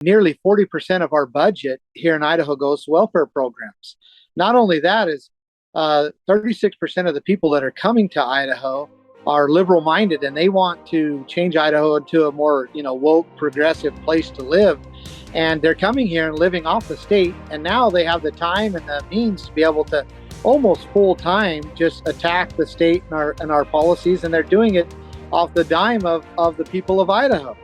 nearly 40% of our budget here in Idaho goes to welfare programs. Not only that, is 36% of the people that are coming to Idaho are liberal minded, and they want to change Idaho into a more, woke, progressive place to live. And they're coming here and living off the state. And now they have the time and the means to be able to almost full time just attack the state and our policies. And they're doing it off the dime of the people of Idaho.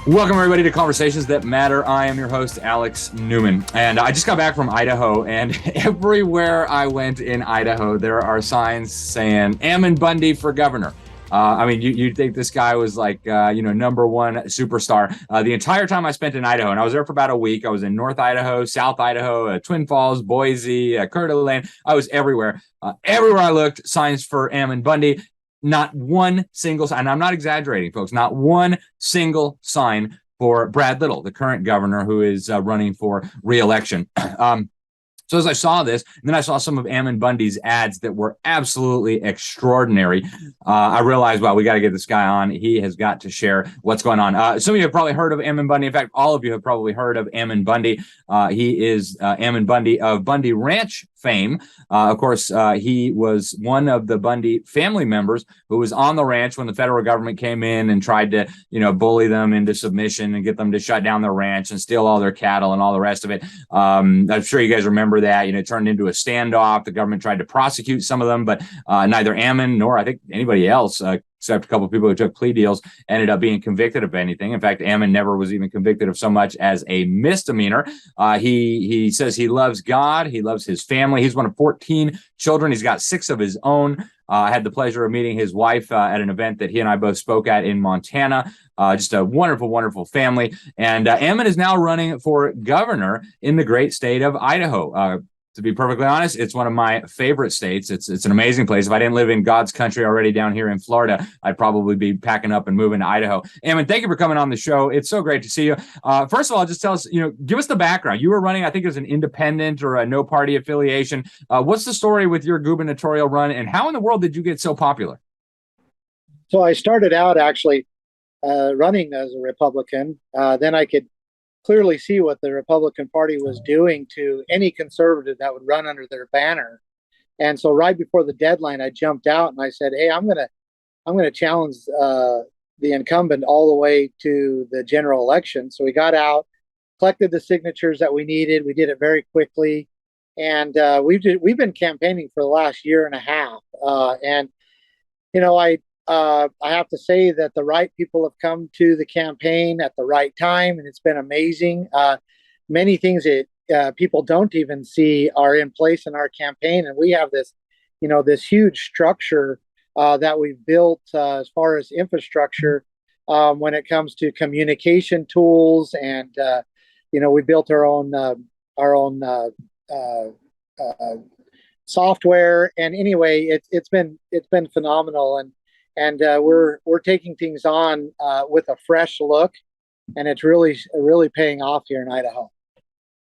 Welcome, everybody, to Conversations That Matter. I am your host, Alex Newman, and I just got back from Idaho, and everywhere I went in Idaho, there are signs saying Ammon Bundy for governor. You'd think this guy was like, number one superstar. The entire time I spent in Idaho, and I was there for about a week. I was in North Idaho, South Idaho, Twin Falls, Boise, Coeur d'Alene. I was everywhere. Everywhere I looked, signs for Ammon Bundy. Not one single sign, and I'm not exaggerating, folks, not one single sign for Brad Little, the current governor who is running for re-election. So as I saw this, and then I saw some of Ammon Bundy's ads that were absolutely extraordinary, I realized, well, we got to get this guy on. He has got to share what's going on. Some of you have probably heard of Ammon Bundy. In fact, all of you have probably heard of Ammon Bundy. He is Ammon Bundy of Bundy Ranch fame. Of course, he was one of the Bundy family members who was on the ranch when the federal government came in and tried to, bully them into submission and get them to shut down their ranch and steal all their cattle and all the rest of it. I'm sure you guys remember that. It turned into a standoff. The government tried to prosecute some of them, but neither Ammon nor I think anybody else, except a couple of people who took plea deals, ended up being convicted of anything. In fact, Ammon never was even convicted of so much as a misdemeanor. He says he loves God. He loves his family. He's one of 14 children. He's got 6 of his own. I had the pleasure of meeting his wife at an event that he and I both spoke at in Montana. Just a wonderful, wonderful family. And Ammon is now running for governor in the great state of Idaho. To be perfectly honest, it's one of my favorite states. It's an amazing place. If I didn't live in God's country already down here in Florida, I'd probably be packing up and moving to Idaho. Ammon, thank you for coming on the show. It's so great to see you. First of all, just tell us, give us the background. You were running, I think, as an independent or a no party affiliation. What's the story with your gubernatorial run, and how in the world did you get so popular? So I started out actually running as a Republican. Then I could clearly see what the Republican Party was doing to any conservative that would run under their banner. And so right before the deadline, I jumped out and I said, hey, I'm gonna challenge the incumbent all the way to the general election. So we got out, collected the signatures that we needed. We did it very quickly. And we've been campaigning for the last year and a half. I have to say that the right people have come to the campaign at the right time, and it's been amazing. Many things that people don't even see are in place in our campaign, and we have this huge structure that we've built as far as infrastructure when it comes to communication tools, and we built our own software. And anyway, it's been phenomenal, and we're taking things on with a fresh look, and it's really paying off here in Idaho.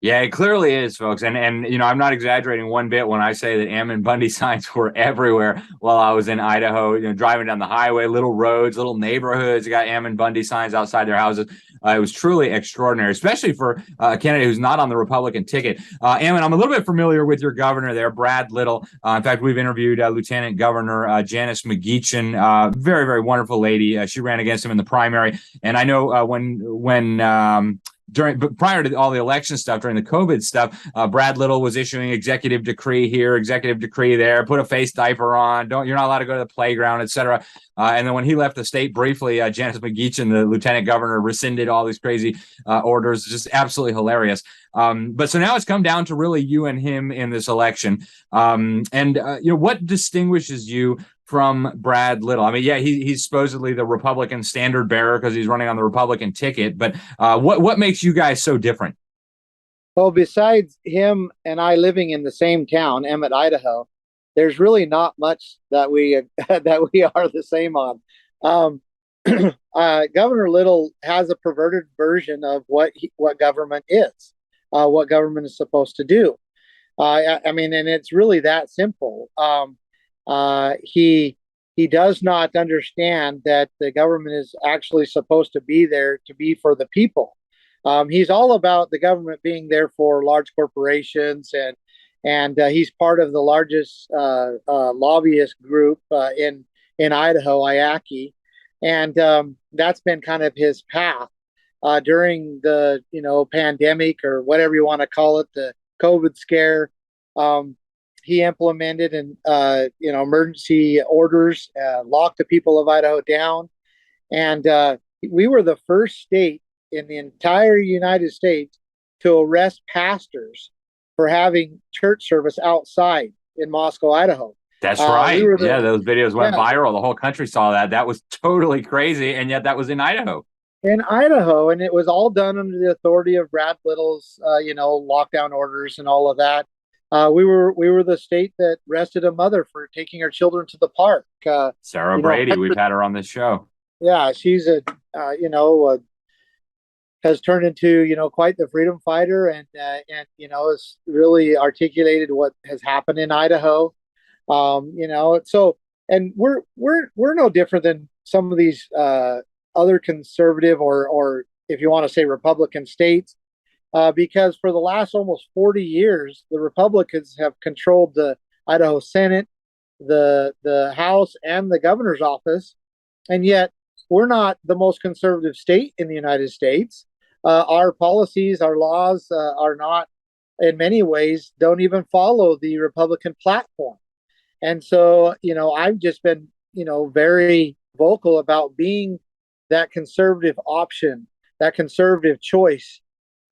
Yeah, it clearly is, folks. And I'm not exaggerating one bit when I say that Ammon Bundy signs were everywhere while I was in Idaho, driving down the highway, little roads, little neighborhoods, you got Ammon Bundy signs outside their houses. It was truly extraordinary, especially for a candidate who's not on the Republican ticket. Ammon, I'm a little bit familiar with your governor there, Brad Little. In fact, we've interviewed Lieutenant Governor Janice McGeachin, very, very wonderful lady. She ran against him in the primary. And I know prior to all the election stuff, during the COVID stuff, Brad Little was issuing executive decree here, executive decree there, put a face diaper on, you're not allowed to go to the playground, etc. And then when he left the state briefly, Janice McGeachin, the lieutenant governor, rescinded all these crazy orders. Just absolutely hilarious. But so now it's come down to really you and him in this election. What distinguishes you from Brad Little? I mean, yeah, he's supposedly the Republican standard bearer because he's running on the Republican ticket. But what makes you guys so different? Well, besides him and I living in the same town, Emmett, Idaho, there's really not much that we are the same on. Governor Little has a perverted version of what government is, what government is supposed to do. I mean, and it's really that simple. He does not understand that the government is actually supposed to be there to be for the people. He's all about the government being there for large corporations, and he's part of the largest lobbyist group in Idaho, IACI, and that's been kind of his path during the pandemic, or whatever you want to call it, the COVID scare. Um, he implemented emergency orders, locked the people of Idaho down, and we were the first state in the entire United States to arrest pastors for having church service outside in Moscow, Idaho. That's We right. were Yeah, the those videos went Yeah, viral. The whole country saw that. That was totally crazy, and yet that was in Idaho. in Idaho, and it was all done under the authority of Brad Little's, lockdown orders and all of that. We were the state that arrested a mother for taking her children to the park. Sarah You know, Brady, we've had her on this show. yeah, she's has turned into quite the freedom fighter, and has really articulated what has happened in Idaho. So, and we're no different than some of these other conservative, or if you want to say Republican states, because for the last almost 40 years, the Republicans have controlled the Idaho Senate, the House, and the governor's office, and yet we're not the most conservative state in the United States. Our policies, our laws are not, in many ways, don't even follow the Republican platform. And so, I've just been, very vocal about being that conservative option, that conservative choice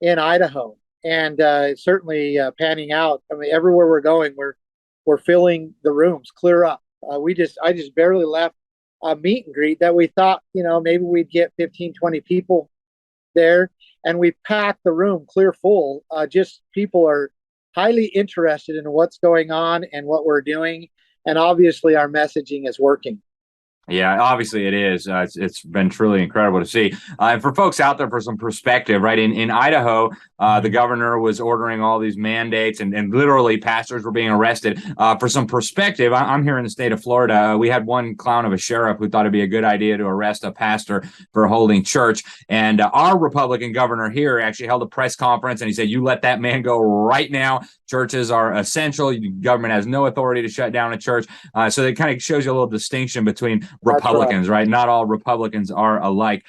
in Idaho, and it's certainly panning out. I mean, everywhere we're going, we're filling the rooms clear up. I just barely left a meet and greet that we thought, maybe we'd get 15, 20 people there, and we packed the room clear full. Just people are highly interested in what's going on and what we're doing, and obviously our messaging is working. Yeah, obviously it is. It's been truly incredible to see. And for folks out there, for some perspective, right, in Idaho, the governor was ordering all these mandates, and literally pastors were being arrested. For some perspective, I'm here in the state of Florida. We had one clown of a sheriff who thought it'd be a good idea to arrest a pastor for holding church. And our Republican governor here actually held a press conference, and he said, "You let that man go right now. Churches are essential. The government has no authority to shut down a church." So it kind of shows you a little distinction between Republicans, right? Not all Republicans are alike.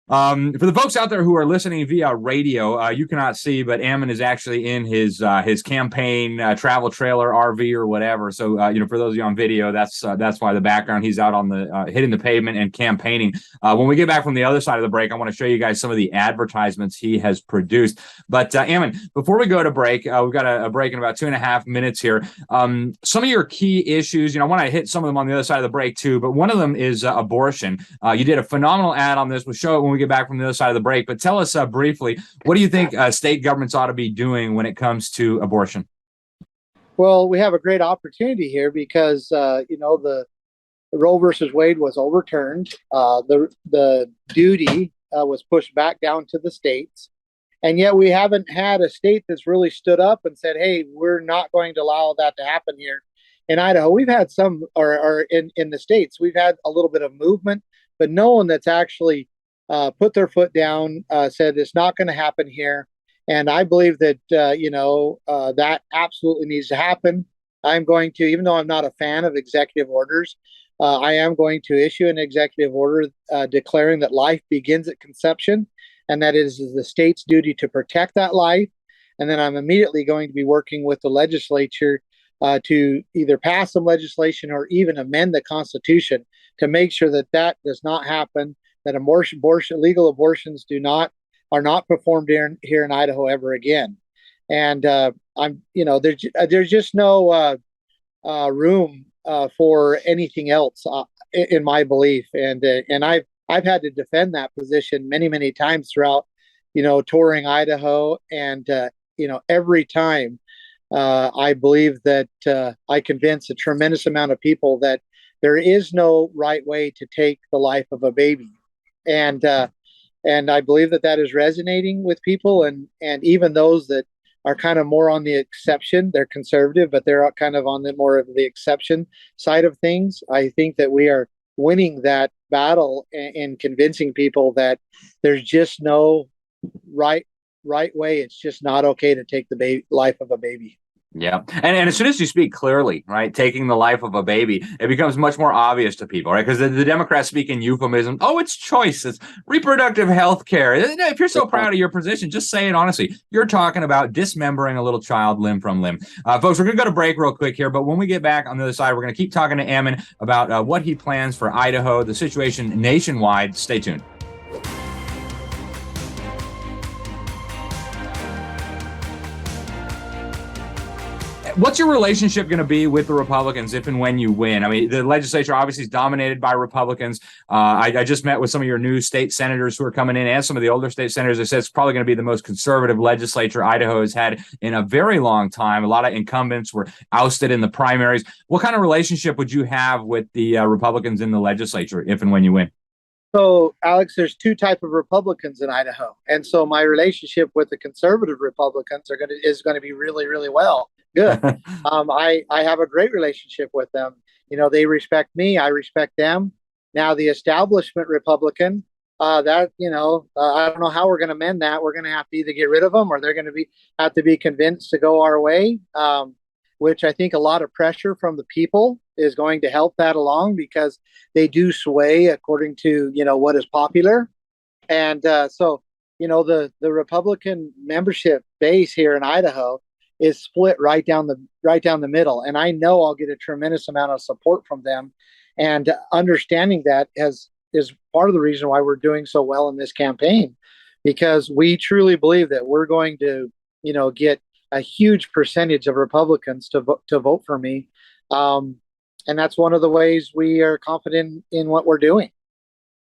For the folks out there who are listening via radio, you cannot see, but Ammon is actually in his campaign travel trailer, RV, or whatever. So for those of you on video, that's why the background, he's out on the hitting the pavement and campaigning. When we get back from the other side of the break, I want to show you guys some of the advertisements he has produced. But Ammon, before we go to break, we've got a break in about 2.5 minutes here. Some of your key issues, I want to hit some of them on the other side of the break too, but one of them is abortion. You did a phenomenal ad on this. We'll show it when we get back from the other side of the break, but tell us briefly, what do you think state governments ought to be doing when it comes to abortion? Well, we have a great opportunity here because the Roe versus Wade was overturned. The duty was pushed back down to the states, and yet we haven't had a state that's really stood up and said, "Hey, we're not going to allow that to happen here." In Idaho, we've had some, or in the states, we've had a little bit of movement, but no one that's actually put their foot down, said it's not going to happen here. And I believe that, that absolutely needs to happen. I'm going to, even though I'm not a fan of executive orders, I am going to issue an executive order declaring that life begins at conception, and that it is the state's duty to protect that life. And then I'm immediately going to be working with the legislature to either pass some legislation or even amend the Constitution to make sure that that does not happen, that legal abortions are not performed here in Idaho ever again. And there's just no room for anything else, in my belief. And I've had to defend that position many times throughout, touring Idaho, and every time I believe that I convince a tremendous amount of people that there is no right way to take the life of a baby. And I believe that is resonating with people, and even those that are kind of more on the exception. They're conservative, but they're kind of on the more of the exception side of things. I think that we are winning that battle in convincing people that there's just no right way. It's just not okay to take the life of a baby. Yeah. And as soon as you speak clearly, right, taking the life of a baby, it becomes much more obvious to people, right? Because the Democrats speak in euphemism. Oh, it's choice. It's reproductive health care. If you're so proud of your position, just say it honestly. You're talking about dismembering a little child limb from limb. Folks, we're going to go to break real quick here. But when we get back on the other side, we're going to keep talking to Ammon about what he plans for Idaho, the situation nationwide. Stay tuned. What's your relationship going to be with the Republicans if and when you win? I mean, the legislature obviously is dominated by Republicans. I just met with some of your new state senators who are coming in and some of the older state senators. They said it's probably going to be the most conservative legislature Idaho has had in a very long time. A lot of incumbents were ousted in the primaries. What kind of relationship would you have with the Republicans in the legislature if and when you win? So, Alex, there's two types of Republicans in Idaho, and so my relationship with the conservative Republicans is going to be really, really good. I have a great relationship with them. You know, they respect me, I respect them. Now, the establishment Republican, I don't know how we're going to mend that. We're going to have to either get rid of them or they're going to have to be convinced to go our way. Which I think a lot of pressure from the people is going to help that along, because they do sway according to, what is popular. And so, the Republican membership base here in Idaho is split right down the middle. And I know I'll get a tremendous amount of support from them. And understanding that is part of the reason why we're doing so well in this campaign, because we truly believe that we're going to, get a huge percentage of Republicans to vote for me. And that's one of the ways we are confident in what we're doing.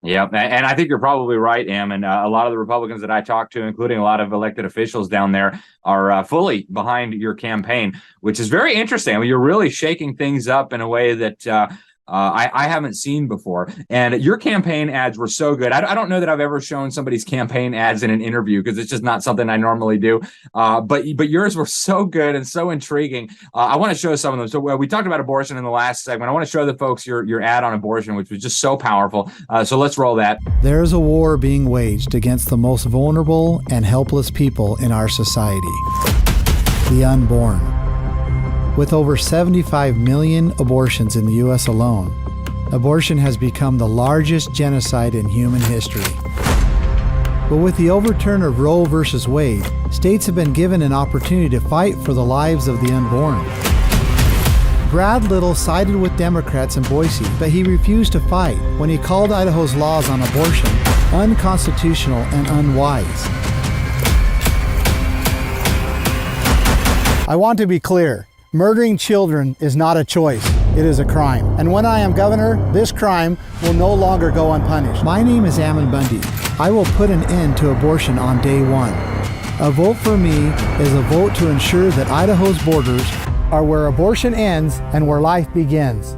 Yeah, and I think you're probably right, Ammon. A lot of the Republicans that I talk to, including a lot of elected officials down there, are fully behind your campaign, which is very interesting. I mean, you're really shaking things up in a way that I haven't seen before. And your campaign ads were so good. I don't know that I've ever shown somebody's campaign ads in an interview, because it's just not something I normally do. But yours were so good and so intriguing. I want to show some of them. So we talked about abortion in the last segment. I want to show the folks your ad on abortion, which was just so powerful. So let's roll that. There is a war being waged against the most vulnerable and helpless people in our society, the unborn. With over 75 million abortions in the U.S. alone, abortion has become the largest genocide in human history. But with the overturn of Roe versus Wade, states have been given an opportunity to fight for the lives of the unborn. Brad Little sided with Democrats in Boise, but he refused to fight when he called Idaho's laws on abortion unconstitutional and unwise. I want to be clear. Murdering children is not a choice, it is a crime. And when I am governor, this crime will no longer go unpunished. My name is Ammon Bundy. I will put an end to abortion on day one. A vote for me is a vote to ensure that Idaho's borders are where abortion ends and where life begins.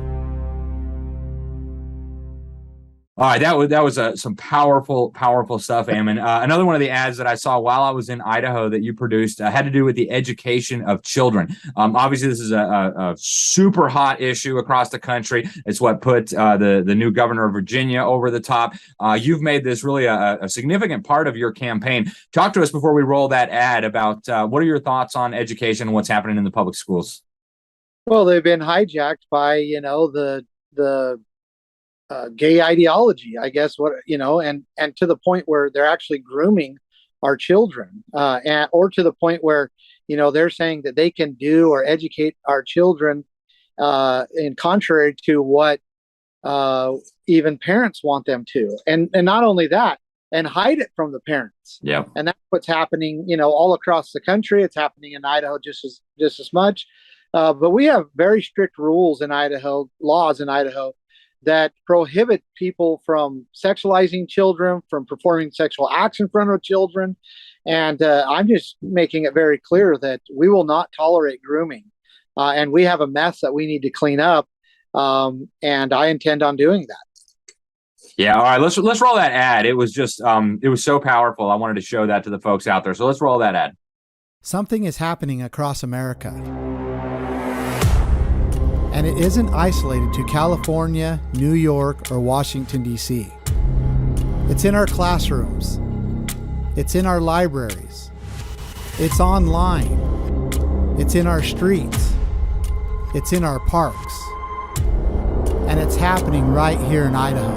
All right, that was some powerful stuff, Ammon. Another one of the ads that I saw while I was in Idaho that you produced had to do with the education of children. Obviously, this is a super hot issue across the country. It's what put the new governor of Virginia over the top. You've made this really a significant part of your campaign. Talk to us before we roll that ad about what are your thoughts on education and what's happening in the public schools? Well, they've been hijacked by, the gay ideology, I guess, and to the point where they're actually grooming our children, or to the point where, they're saying that they can do or educate our children in contrary to what even parents want them to. And not only that, and hide it from the parents. Yeah. And that's what's happening, all across the country. It's happening in Idaho just as much. But we have very strict rules in Idaho, laws in Idaho, that prohibit people from sexualizing children, from performing sexual acts in front of children. And I'm just making it very clear that we will not tolerate grooming. And we have a mess that we need to clean up. And I intend on doing that. Yeah. All right. Let's roll that ad. It was just it was so powerful. I wanted to show that to the folks out there. So let's roll that ad. Something is happening across America. And it isn't isolated to California, New York, or Washington, D.C. It's in our classrooms. It's in our libraries. It's online. It's in our streets. It's in our parks. And it's happening right here in Idaho.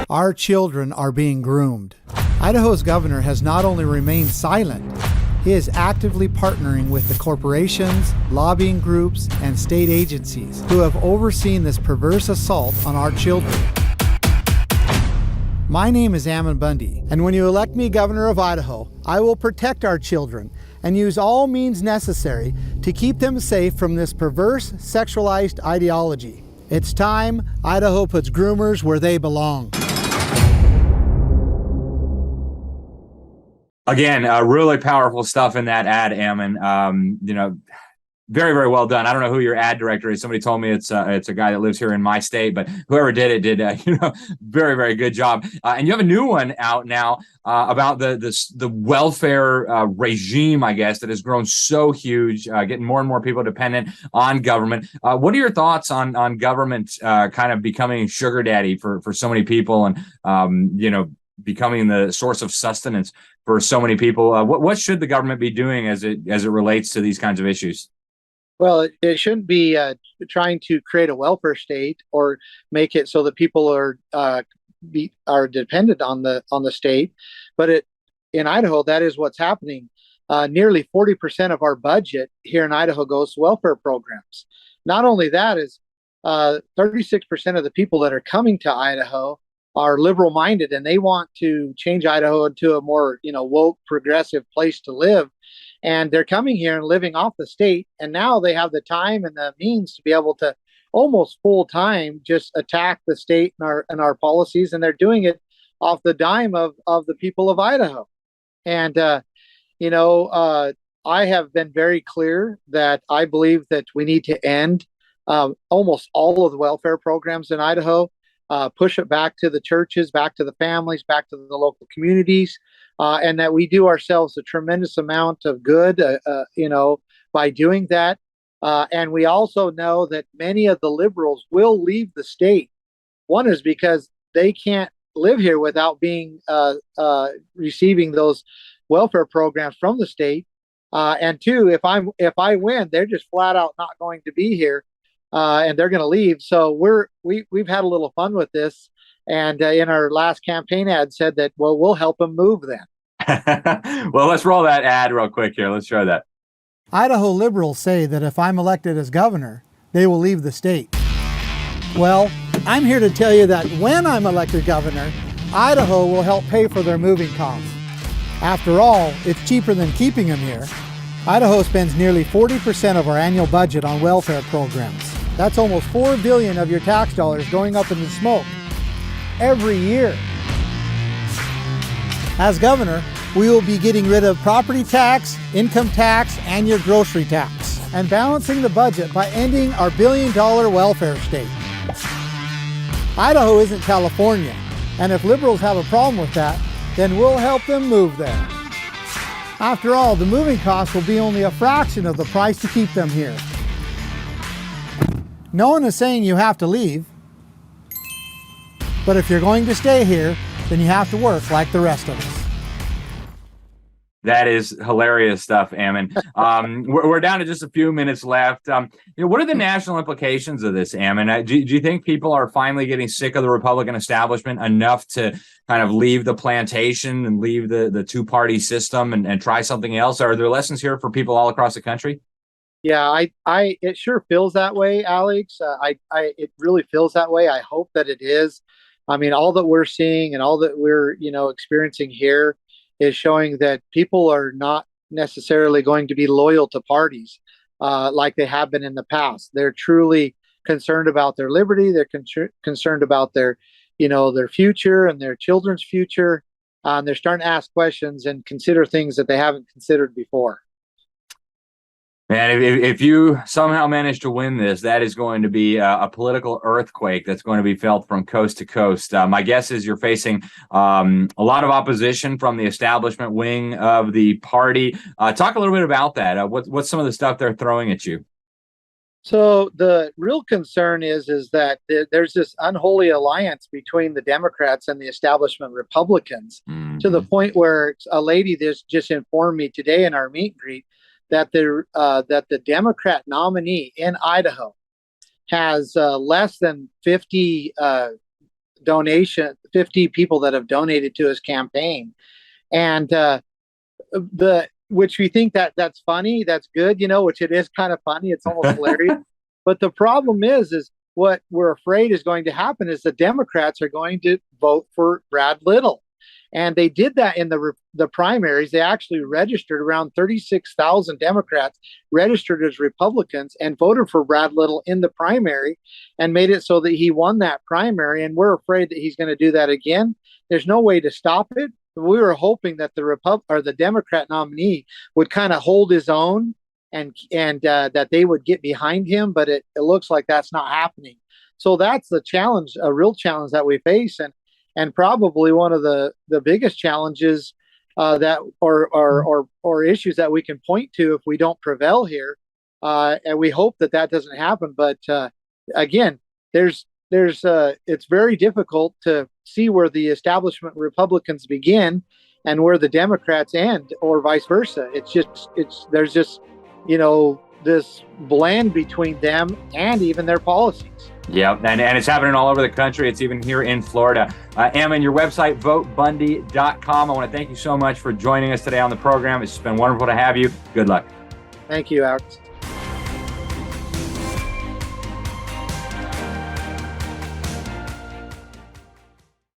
Our children are being groomed. Idaho's governor has not only remained silent, he is actively partnering with the corporations, lobbying groups, and state agencies who have overseen this perverse assault on our children. My name is Ammon Bundy, and when you elect me governor of Idaho, I will protect our children and use all means necessary to keep them safe from this perverse, sexualized ideology. It's time Idaho puts groomers where they belong. Again, really powerful stuff in that ad, Ammon. Very, very well done. I don't know who your ad director is. Somebody told me it's a guy that lives here in my state, but whoever did it did very, very good job. And you have a new one out now about the welfare regime, I guess, that has grown so huge, getting more and more people dependent on government. What are your thoughts on government kind of becoming sugar daddy for so many people, and becoming the source of sustenance for so many people? What should the government be doing as it relates to these kinds of issues? Well, it shouldn't be trying to create a welfare state or make it so that people are dependent on the state. But in Idaho, that is what's happening. Nearly 40% of our budget here in Idaho goes to welfare programs. Not only that, is 36% of the people that are coming to Idaho are liberal-minded, and they want to change Idaho into a more woke, progressive place to live. And they're coming here and living off the state, and now they have the time and the means to be able to almost full time just attack the state and our policies, and they're doing it off the dime of the people of Idaho. And I have been very clear that I believe that we need to end almost all of the welfare programs in Idaho, push it back to the churches, back to the families, back to the local communities. And that we do ourselves a tremendous amount of good, by doing that. And we also know that many of the liberals will leave the state. One is because they can't live here without receiving those welfare programs from the state. And two, if I win, they're just flat out not going to be here, and they're going to leave. So we've had a little fun with this. And in our last campaign ad said that, well, we'll help them move then. Well, let's roll that ad real quick here. Let's show that. Idaho liberals say that if I'm elected as governor, they will leave the state. Well, I'm here to tell you that when I'm elected governor, Idaho will help pay for their moving costs. After all, it's cheaper than keeping them here. Idaho spends nearly 40% of our annual budget on welfare programs. That's almost $4 billion of your tax dollars going up in the smoke every year. As governor, we will be getting rid of property tax, income tax, and your grocery tax, and balancing the budget by ending our billion-dollar welfare state. Idaho isn't California, and if liberals have a problem with that, then we'll help them move there. After all, the moving costs will be only a fraction of the price to keep them here. No one is saying you have to leave, but if you're going to stay here, then you have to work like the rest of us. That is hilarious stuff, Ammon. We're down to just a few minutes left. What are the national implications of this, Ammon? Do you think people are finally getting sick of the Republican establishment enough to kind of leave the plantation and leave the two-party system and try something else? Are there lessons here for people all across the country? Yeah, it sure feels that way, Alex. It really feels that way. I hope that it is. I mean, all that we're seeing and all that we're, experiencing here is showing that people are not necessarily going to be loyal to parties like they have been in the past. They're truly concerned about their liberty. They're concerned about their future and their children's future. They're starting to ask questions and consider things that they haven't considered before. Man, if you somehow manage to win this, that is going to be a political earthquake that's going to be felt from coast to coast. My guess is you're facing a lot of opposition from the establishment wing of the party. Talk a little bit about that. What's some of the stuff they're throwing at you? So the real concern is that there's this unholy alliance between the Democrats and the establishment Republicans, to the point where a lady just informed me today in our meet and greet that the Democrat nominee in Idaho has less than 50 people that have donated to his campaign, and which we think that's funny, that's good, which it is kind of funny. It's almost hilarious. But the problem is what we're afraid is going to happen is the Democrats are going to vote for Brad Little. And they did that in the primaries. They actually registered around 36,000 Democrats registered as Republicans and voted for Brad Little in the primary and made it so that he won that primary. And we're afraid that he's going to do that again. There's no way to stop it. We were hoping that the Democrat nominee would kind of hold his own and that they would get behind him, but it looks like that's not happening. So that's the challenge, a real challenge that we face, and probably one of the biggest challenges that or issues that we can point to if we don't prevail here. And we hope that doesn't happen. But again, it's very difficult to see where the establishment Republicans begin and where the Democrats end, or vice versa. There's just this blend between them and even their policies. Yeah, and it's happening all over the country. It's even here in Florida. Ammon, your website, votebundy.com. I want to thank you so much for joining us today on the program. It's been wonderful to have you. Good luck. Thank you, Alex.